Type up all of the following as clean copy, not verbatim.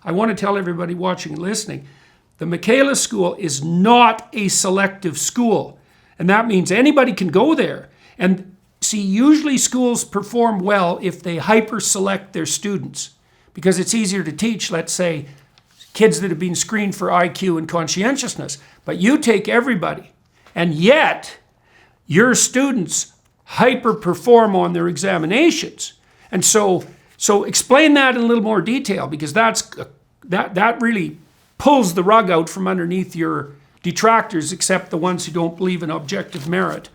I want to tell everybody watching and listening, the Michaela School is not a selective school. And that means anybody can go there. And see, usually schools perform well if they hyper-select their students, because it's easier to teach, let's say, kids that have been screened for IQ and conscientiousness. But you take everybody, and yet your students hyper-perform on their examinations. And so explain that in a little more detail, because that really pulls the rug out from underneath your detractors, except the ones who don't believe in objective merit.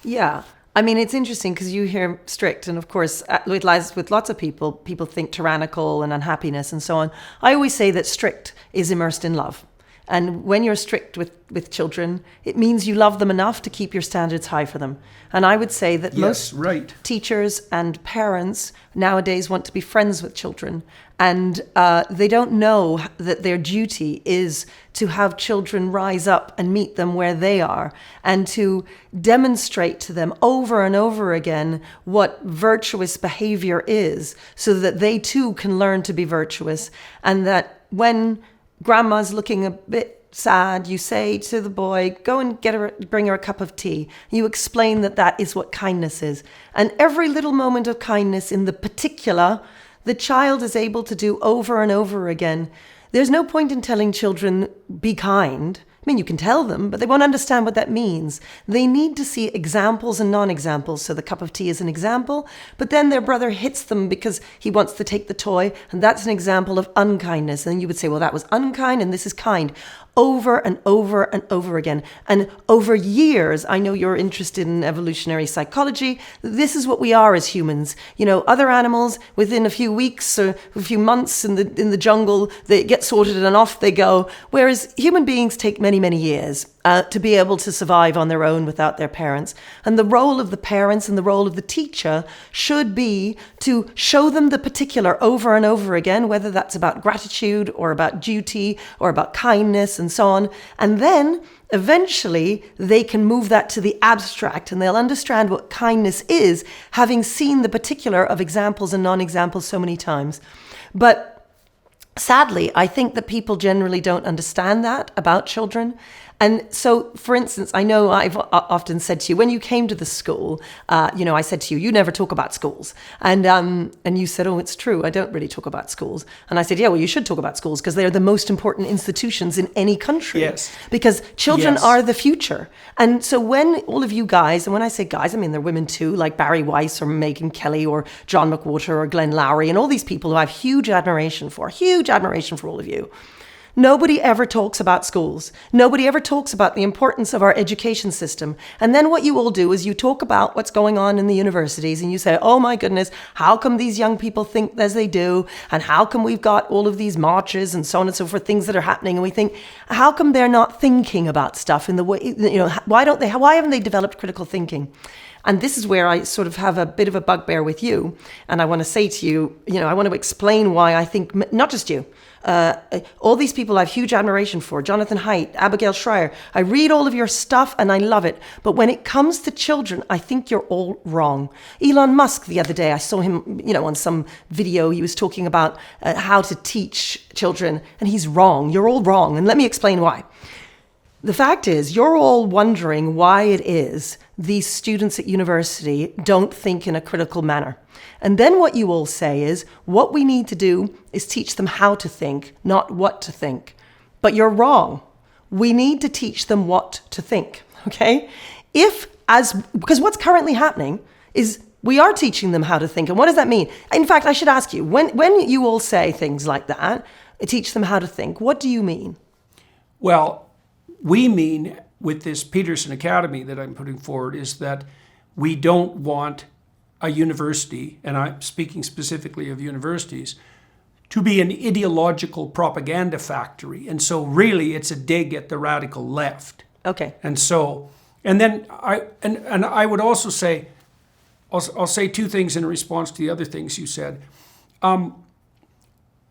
Yeah. I mean, it's interesting because you hear strict, and of course, it lies with lots of people. People think tyrannical and unhappiness and so on. I always say that strict is immersed in love. And when you're strict with children, it means you love them enough to keep your standards high for them. And I would say that most teachers and parents nowadays want to be friends with children. And they don't know that their duty is to have children rise up and meet them where they are, and to demonstrate to them over and over again what virtuous behavior is, so that they too can learn to be virtuous. And that when grandma's looking a bit sad, you say to the boy, go and bring her a cup of tea. You explain that is what kindness is. And every little moment of kindness in the particular, the child is able to do over and over again. There's no point in telling children, be kind. I mean, you can tell them, but they won't understand what that means. They need to see examples and non-examples. So the cup of tea is an example, but then their brother hits them because he wants to take the toy, and that's an example of unkindness. And you would say, well, that was unkind and this is kind. Over and over and over again. And over years, I know you're interested in evolutionary psychology. This is what we are as humans. You know, other animals, within a few weeks or a few months in the jungle, they get sorted and off they go. Whereas human beings take many, many years to be able to survive on their own without their parents. And the role of the parents and the role of the teacher should be to show them the particular over and over again, whether that's about gratitude or about duty or about kindness and so on. And then eventually they can move that to the abstract, and they'll understand what kindness is, having seen the particular of examples and non-examples so many times. But sadly, I think that people generally don't understand that about children. And so, for instance, I know I've often said to you, when you came to the school, I said to you, you never talk about schools. And you said, oh, it's true, I don't really talk about schools. And I said, yeah, well, you should talk about schools because they're the most important institutions in any country. Yes. Because children are the future. And so when all of you guys, and when I say guys, I mean they're women too, like Barry Weiss or Megan Kelly or John McWhorter or Glenn Lowry and all these people who I have huge admiration for all of you. Nobody ever talks about schools. Nobody ever talks about the importance of our education system. And then what you all do is you talk about what's going on in the universities and you say, oh my goodness, how come these young people think as they do? And how come we've got all of these marches and so on and so forth, things that are happening? And we think, how come they're not thinking about stuff in the way, why haven't they developed critical thinking? And this is where I sort of have a bit of a bugbear with you. And I want to say to you, I want to explain why I think, not just you, all these people I have huge admiration for, Jonathan Haidt, Abigail Schreier. I read all of your stuff and I love it. But when it comes to children, I think you're all wrong. Elon Musk, the other day, I saw him, on some video, he was talking about how to teach children, and he's wrong. You're all wrong. And let me explain why. The fact is, you're all wondering why it is these students at university don't think in a critical manner. And then what you all say is, what we need to do is teach them how to think, not what to think. But you're wrong. We need to teach them what to think, okay? Because what's currently happening is we are teaching them how to think. And what does that mean? In fact, I should ask you, when you all say things like that, teach them how to think, what do you mean? Well, we mean with this Peterson Academy that I'm putting forward is that we don't want a university, and I'm speaking specifically of universities, to be an ideological propaganda factory. And so really it's a dig at the radical left. Okay. And then I would also say, I'll say two things in response to the other things you said. I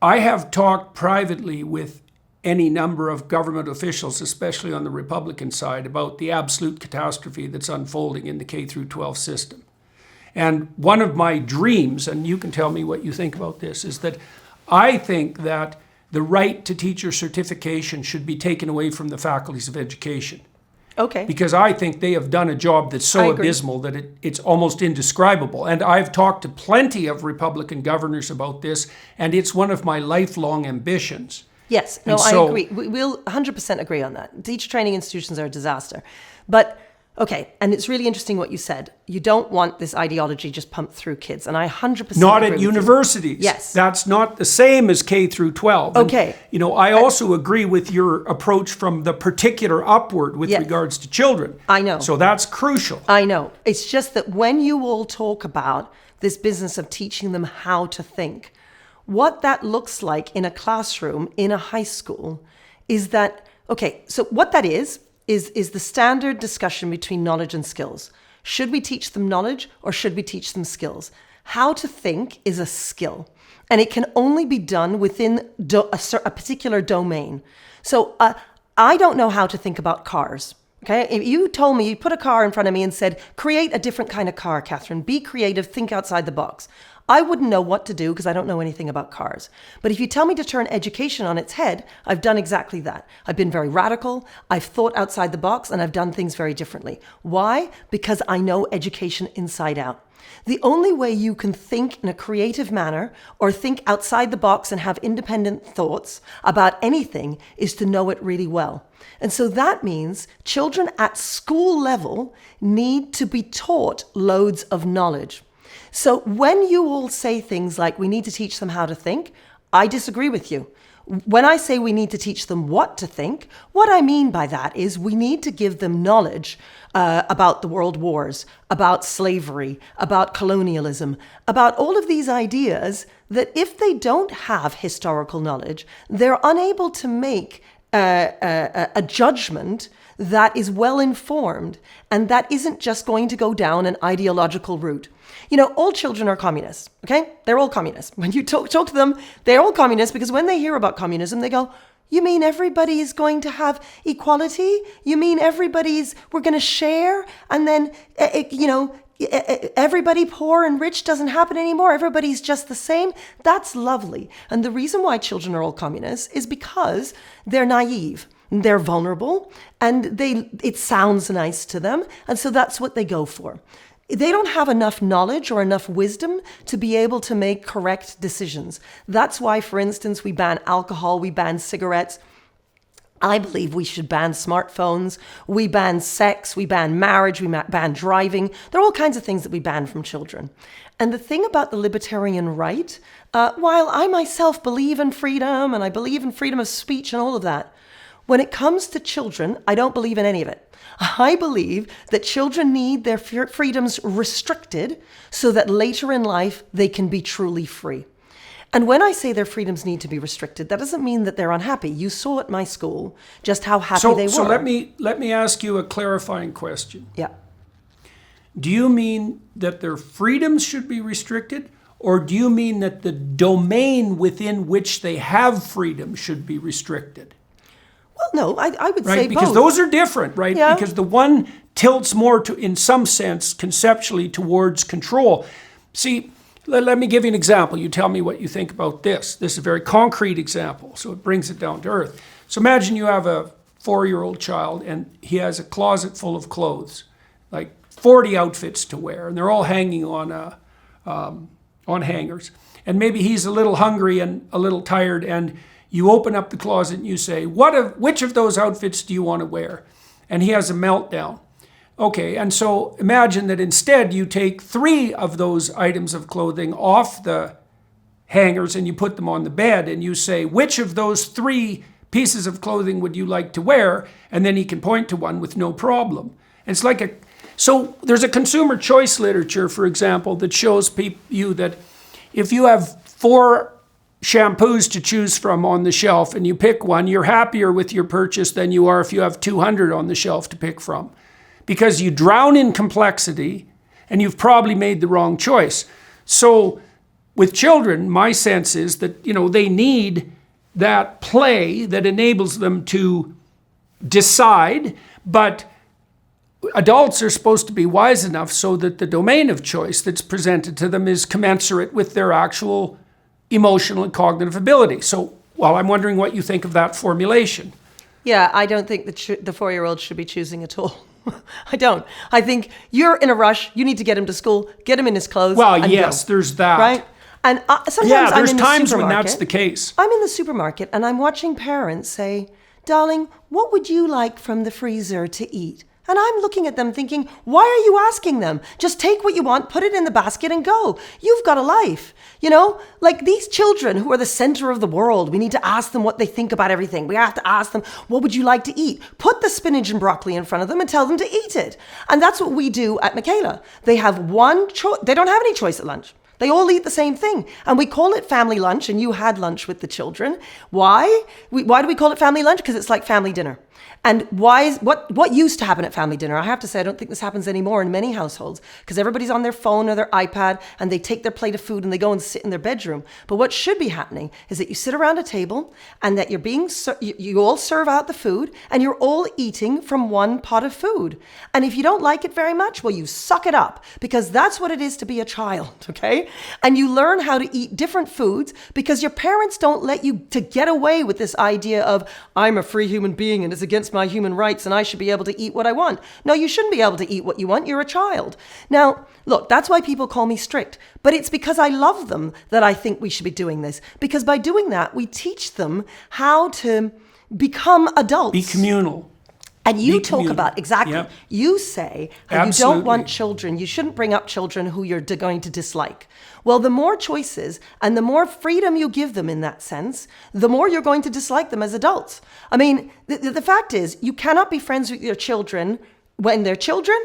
have talked privately with any number of government officials, especially on the Republican side, about the absolute catastrophe that's unfolding in the K-12 system. And one of my dreams, and you can tell me what you think about this, is that I think that the right to teacher certification should be taken away from the faculties of education. Okay. Because I think they have done a job that's so abysmal that it's almost indescribable. And I've talked to plenty of Republican governors about this, and it's one of my lifelong ambitions. Yes, no, I agree. We'll 100% agree on that. Teacher training institutions are a disaster. But, okay, and it's really interesting what you said. You don't want this ideology just pumped through kids, and I 100% Not agree at with you. universities. Yes. That's not the same as K through 12. Okay. And, I also agree with your approach from the particular upward with regards to children. I know. So that's crucial. I know. It's just that when you all talk about this business of teaching them how to think, what that looks like in a classroom, in a high school, is that, okay, so what that is the standard discussion between knowledge and skills. Should we teach them knowledge or should we teach them skills? How to think is a skill, and it can only be done within a particular domain. So I don't know how to think about cars. Okay, if you told me, you put a car in front of me and said, create a different kind of car, Katharine, be creative, think outside the box. I wouldn't know what to do because I don't know anything about cars. But if you tell me to turn education on its head, I've done exactly that. I've been very radical, I've thought outside the box, and I've done things very differently. Why? Because I know education inside out. The only way you can think in a creative manner or think outside the box and have independent thoughts about anything is to know it really well. And so that means children at school level need to be taught loads of knowledge. So when you all say things like we need to teach them how to think, I disagree with you. When I say we need to teach them what to think, what I mean by that is we need to give them knowledge about the world wars, about slavery, about colonialism, about all of these ideas that if they don't have historical knowledge, they're unable to make a judgment that is well informed and that isn't just going to go down an ideological route. All children are communists, okay? They're all communists. When you talk to them, they're all communists because when they hear about communism, they go, you mean everybody is going to have equality? You mean we're going to share? And then, everybody poor and rich doesn't happen anymore. Everybody's just the same. That's lovely. And the reason why children are all communists is because they're naive. They're vulnerable and it sounds nice to them. And so that's what they go for. They don't have enough knowledge or enough wisdom to be able to make correct decisions. That's why, for instance, we ban alcohol, we ban cigarettes. I believe we should ban smartphones, we ban sex, we ban marriage, we ban driving. There are all kinds of things that we ban from children. And the thing about the libertarian right, while I myself believe in freedom and I believe in freedom of speech and all of that, when it comes to children, I don't believe in any of it. I believe that children need their freedoms restricted so that later in life they can be truly free. And when I say their freedoms need to be restricted, that doesn't mean that they're unhappy. You saw at my school just how happy they were. So let me ask you a clarifying question. Yeah. Do you mean that their freedoms should be restricted, or do you mean that the domain within which they have freedom should be restricted? Well, no, I would right? say Because both. those are different, right? Yeah. Because the one tilts more to, in some sense, conceptually towards control. See, let me give you an example. You tell me what you think about this. This is a very concrete example, so it brings it down to earth. So imagine you have a 4-year-old child and he has a closet full of clothes, like 40 outfits to wear, and they're all hanging on hangers. And maybe he's a little hungry and a little tired, and you open up the closet and you say, which of those outfits do you want to wear? And he has a meltdown. Okay, and so imagine that instead you take 3 of those items of clothing off the hangers and you put them on the bed and you say, which of those 3 pieces of clothing would you like to wear? And then he can point to one with no problem. And it's like so there's a consumer choice literature, for example, that shows you that if you have 4 shampoos to choose from on the shelf and you pick one, you're happier with your purchase than you are if you have 200 on the shelf to pick from. Because you drown in complexity and you've probably made the wrong choice. So with children, my sense is that, they need that play that enables them to decide, but adults are supposed to be wise enough so that the domain of choice that's presented to them is commensurate with their actual emotional and cognitive ability. So Well, I'm wondering what you think of that formulation. Yeah, I don't think the 4-year-old should be choosing at all. I don't. I think you're in a rush. You need to get him to school, get him in his clothes. Well, and yes, go, there's that. right? And sometimes Yeah, I'm there's in the times when supermarket. that's the case. I'm in the supermarket and I'm watching parents say, "Darling, what would you like from the freezer to eat?" And I'm looking at them thinking, why are you asking them? Just take what you want, put it in the basket and go. You've got a life. You know, like these children who are the center of the world, we need to ask them what they think about everything. We have to ask them, what would you like to eat? Put the spinach and broccoli in front of them and tell them to eat it. And that's what we do at Michaela. They have one choice. They don't have any choice at lunch. They all eat the same thing. And we call it family lunch, and you had lunch with the children. Why? Why do we call it family lunch? Because it's like family dinner. And what used to happen at family dinner? I have to say, I don't think this happens anymore in many households because everybody's on their phone or their iPad and they take their plate of food and they go and sit in their bedroom. But what should be happening is that you sit around a table and that you all serve out the food and you're all eating from one pot of food. And if you don't like it very much, well, you suck it up because that's what it is to be a child, okay? And you learn how to eat different foods because your parents don't let you to get away with this idea of, I'm a free human being and it's against my human rights and I should be able to eat what I want. No, you shouldn't be able to eat what you want. You're a child. Now, look, that's why people call me strict, but it's because I love them that I think we should be doing this. Because by doing that, we teach them how to become adults. Be communal. And you talk about, exactly, Yep. You say how you don't want children, you shouldn't bring up children who you're going to dislike. Well, the more choices and the more freedom you give them in that sense, the more you're going to dislike them as adults. I mean, the fact is, you cannot be friends with your children when they're children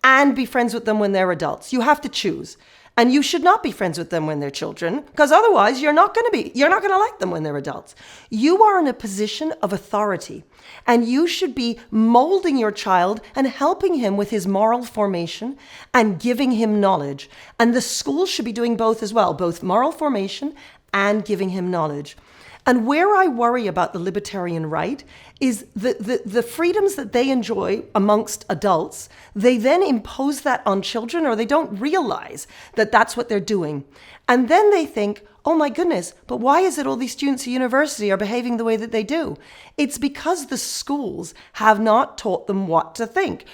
and be friends with them when they're adults. You have to choose. And you should not be friends with them when they're children, because otherwise you're not going to like them when they're adults. You are in a position of authority, and you should be molding your child and helping him with his moral formation and giving him knowledge. And the school should be doing both as well, both moral formation and giving him knowledge. And where I worry about the libertarian right is the freedoms that they enjoy amongst adults, they then impose that on children, or they don't realize that that's what they're doing. And then they think, oh my goodness, but why is it all these students at university are behaving the way that they do? It's because the schools have not taught them what to think.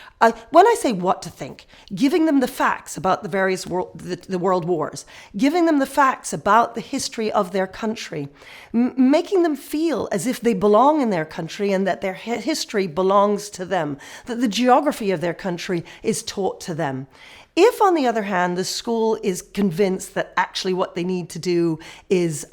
When I say what to think, giving them the facts about the various the world wars, giving them the facts about the history of their country, making them feel as if they belong in their country and that their history belongs to them, that the geography of their country is taught to them. If, on the other hand, the school is convinced that actually what they need to do is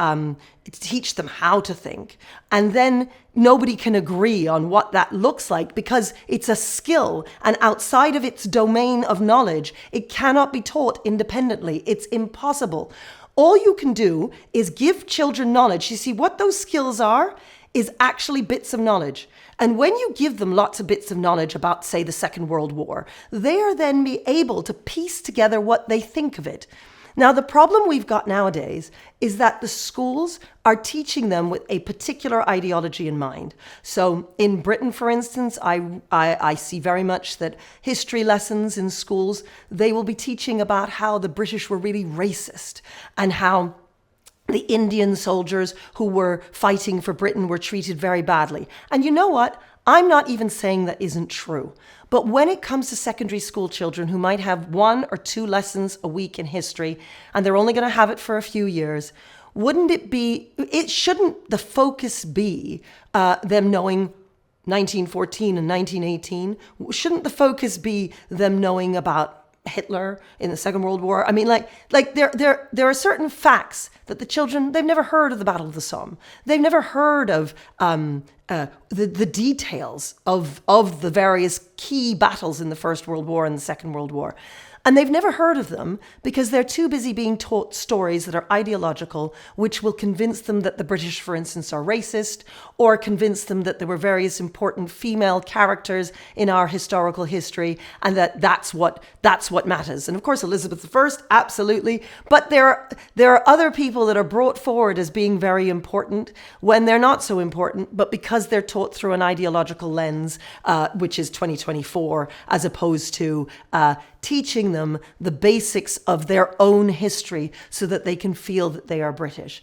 teach them how to think, and then nobody can agree on what that looks like because it's a skill, and outside of its domain of knowledge, it cannot be taught independently. It's impossible. All you can do is give children knowledge. You see, what those skills are is actually bits of knowledge. And when you give them lots of bits of knowledge about, say, the Second World War, they are then able to piece together what they think of it. Now, the problem we've got nowadays is that the schools are teaching them with a particular ideology in mind. So in Britain, for instance, I see very much that history lessons in schools, they will be teaching about how the British were really racist and how the Indian soldiers who were fighting for Britain were treated very badly. And you know what? I'm not even saying that isn't true. But when it comes to secondary school children who might have 1 or 2 lessons a week in history, and they're only going to have it for a few years, shouldn't the focus be them knowing 1914 and 1918? Shouldn't the focus be them knowing about Hitler in the Second World War? I mean, there are certain facts that the children, they've never heard of the Battle of the Somme. They've never heard of the details of the various key battles in the First World War and the Second World War. And they've never heard of them because they're too busy being taught stories that are ideological, which will convince them that the British, for instance, are racist, or convince them that there were various important female characters in our historical history, and that's what matters. And of course, Elizabeth I, absolutely. But there are other people that are brought forward as being very important when they're not so important, but because they're taught through an ideological lens, which is 2024, as opposed to teaching them the basics of their own history so that they can feel that they are British.